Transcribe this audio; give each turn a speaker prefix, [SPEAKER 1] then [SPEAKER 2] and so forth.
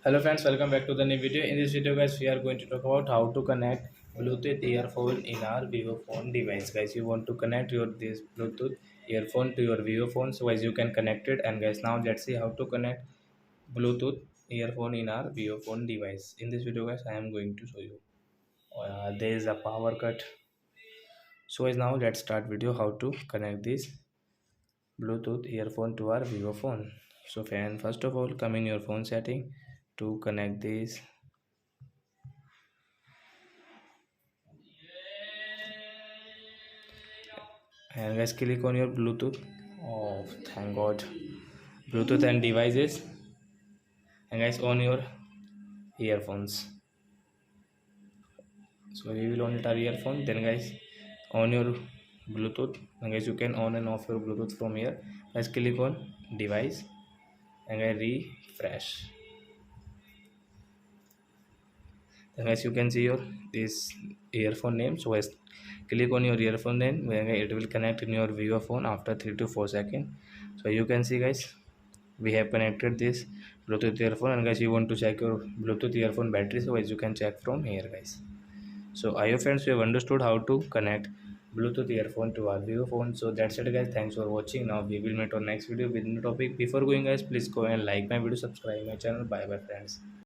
[SPEAKER 1] Hello friends, welcome back to the new video. In this video guys, we are going to talk about how to connect Bluetooth earphone in our Vivo phone device. Guys, you want to connect your this Bluetooth earphone to your Vivo phone, so guys you can connect it. And guys, now let's see how to connect Bluetooth earphone in our Vivo phone device. In this video guys, I am going to show you. There is a power cut. So guys, now let's start video how to connect this Bluetooth earphone to our Vivo phone. So fan, first of all, come in your phone setting to connect this. And guys, click on your Bluetooth. Oh, thank God. Bluetooth and devices. And guys, on your earphones. So we will on it our earphone. Then guys, on your Bluetooth. And guys, you can on and off your Bluetooth from here. Guys, click on device and guys refresh. Then guys, you can see your this earphone name. So guys, click on your earphone name. Where it will connect in your Vivo phone after 3 to 4 seconds. So you can see guys, we have connected this Bluetooth earphone. And guys, you want to check your Bluetooth earphone battery, so guys you can check from here guys. So I hope friends you have understood how to connect Bluetooth earphone to our Vivo phone. So that's it guys, thanks for watching. Now we will meet on next video with new topic. Before going guys, please go and like my video, subscribe my channel. Bye bye friends.